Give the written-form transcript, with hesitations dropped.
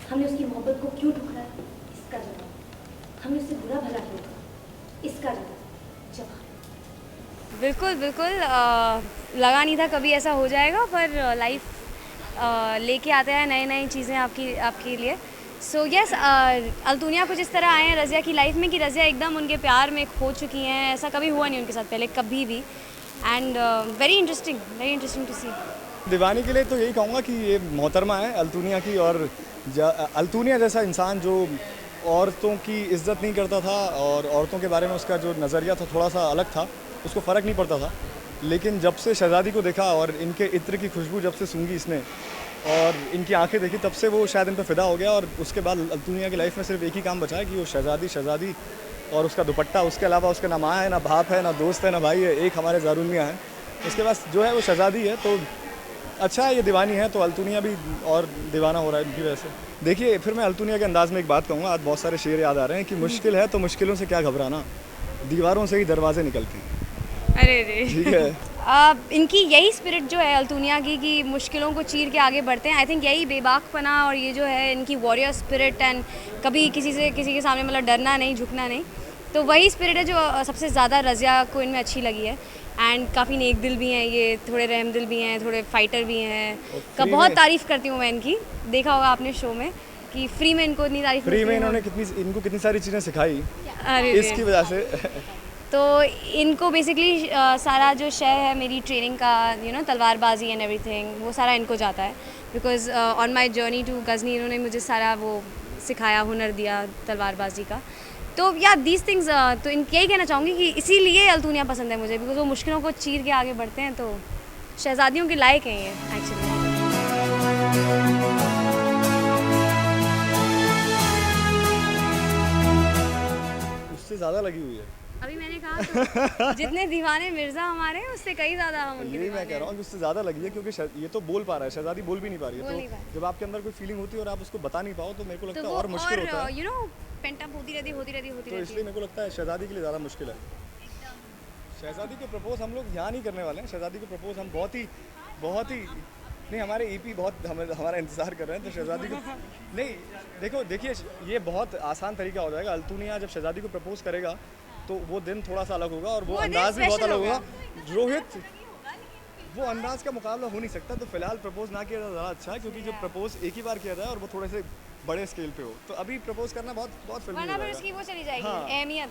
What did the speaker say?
हमने उसकी मोहब्बत को क्यों ठुकराया, इसका जवाब। हमने उससे बुरा भला क्यों कहा, इसका जवाब। बिल्कुल बिल्कुल लगा नहीं था कभी ऐसा हो जाएगा, पर लाइफ लेके आते हैं नई नई चीज़ें आपके लिए। सो यस, अल्तुनिया कुछ इस तरह आए हैं रज़िया की लाइफ में कि रज़िया एकदम उनके प्यार में खो चुकी हैं। ऐसा कभी हुआ नहीं उनके साथ पहले कभी भी। एंड वेरी इंटरेस्टिंग टू सी। दीवानी के लिए तो यही कहूँगा कि ये मोहतरमा है अल्तुनिया की, और अल्तुनिया जैसा इंसान जो औरतों की इज़्ज़त नहीं करता था और औरतों के बारे में उसका जो नज़रिया था थोड़ा सा अलग था, उसको फ़र्क नहीं पड़ता था। लेकिन जब से शहज़ादी को देखा और इनके इत्र की खुशबू जब से सूंघी इसने और इनकी आंखें देखी, तब से वो शायद इन पर फ़िदा हो गया। और उसके बाद अल्तुनिया की लाइफ में सिर्फ एक ही काम बचा है कि वो शहज़ादी और उसका दुपट्टा, उसके अलावा उसका ना माँ है, ना बाप है, ना दोस्त है, ना भाई है, एक हमारे ज़ारुल मियाँ है। उसके पास जो है वो शहज़ादी है। तो अच्छा है, ये दीवानी है तो अल्तुनिया भी और दीवाना हो रहा है इनकी वजह से। देखिए, फिर मैं अल्तुनिया के अंदाज़ में एक बात कहूँगा। आज बहुत सारे शेर याद आ रहे हैं कि मुश्किल है तो मुश्किलों से क्या घबराना, दीवारों से ही दरवाजे निकलते हैं। अरे रे ठीक है। इनकी यही स्पिरिट जो है अल्तुनिया की कि मुश्किलों को चीर के आगे बढ़ते हैं। आई थिंक यही बेबाकपना और ये जो है इनकी वॉरियर स्पिरिट, एंड कभी किसी के सामने मतलब डरना नहीं, झुकना नहीं, तो वही स्पिरिट है जो सबसे ज़्यादा रज़िया को इनमें अच्छी लगी है। एंड काफ़ी नेक दिल भी हैं ये, थोड़े रहम दिल भी हैं, थोड़े फाइटर भी हैं। फ्री बहुत में- तारीफ़ करती हूँ मैं इनकी। देखा होगा आपने शो में कि फ्री में इनको इतनी तारीफ फ्री में इन्होंने इनको कितनी सारी चीज़ें सिखाई अरे इसकी वजह से। तो इनको बेसिकली सारा जो शय है मेरी ट्रेनिंग का, तलवारबाजी एंड एवरीथिंग, वो सारा इनको जाता है। Because on my journey to Ghazni इन्होंने मुझे सारा वो सिखाया, हुनर दिया तलवारबाजी का। तो या दीज थिंग्स, तो यही कहना चाहूँगी कि इसीलिए अल्तुनिया पसंद है मुझे, बिकॉज वो मुश्किलों को चीर के आगे बढ़ते हैं। तो शहज़ादियों के लायक हैं ये एक्चुअली। उससे ज़्यादा लगी हुई है। अभी मैंने कहा तो जितने दीवाने मिर्ज़ा हमारे हैं उससे कई ज़्यादा हम उनके यही मैं दीवाने कह रहा हूँ कि उससे ज़्यादा लगी है, क्योंकि ये तो बोल पा रहा है, शहज़ादी बोल भी नहीं पा रही बोल है। नहीं पा तो जब आपके अंदर कोई फीलिंग होती है और आप उसको बता नहीं पाओ, तो मेरे को हैं। लगता तो है वो और मुश्किल होता है। पेंटअप होती रहती तो है। इसलिए मेरे को लगता है शहज़ादी के लिए ज़्यादा मुश्किल है। शहज़ादी के प्रपोज हम लोग यहाँ नहीं करने वाले हैं। शहज़ादी के प्रपोज हम बहुत ही नहीं, हमारे ईपी बहुत हमारा इंतज़ार कर रहे हैं। तो शहज़ादी को नहीं, देखिए ये बहुत आसान तरीका हो जाएगा। अल्तुनिया जब शहज़ादी को प्रपोज करेगा तो वो दिन थोड़ा सा अलग होगा और वो अंदाज़ भी बहुत अलग होगा। रोहित, वो अंदाज़ का मुकाबला हो नहीं सकता। तो फिलहाल प्रपोज ना किया ज़्यादा अच्छा है, क्योंकि जब प्रपोज एक ही बार किया जाए और वो थोड़े से बड़े स्केल पे हो, तो अभी प्रपोज करना बहुत फिल्मी हो वरना फिर जाएगा। उसकी वो चली जाएगी हाँ। अहमियत।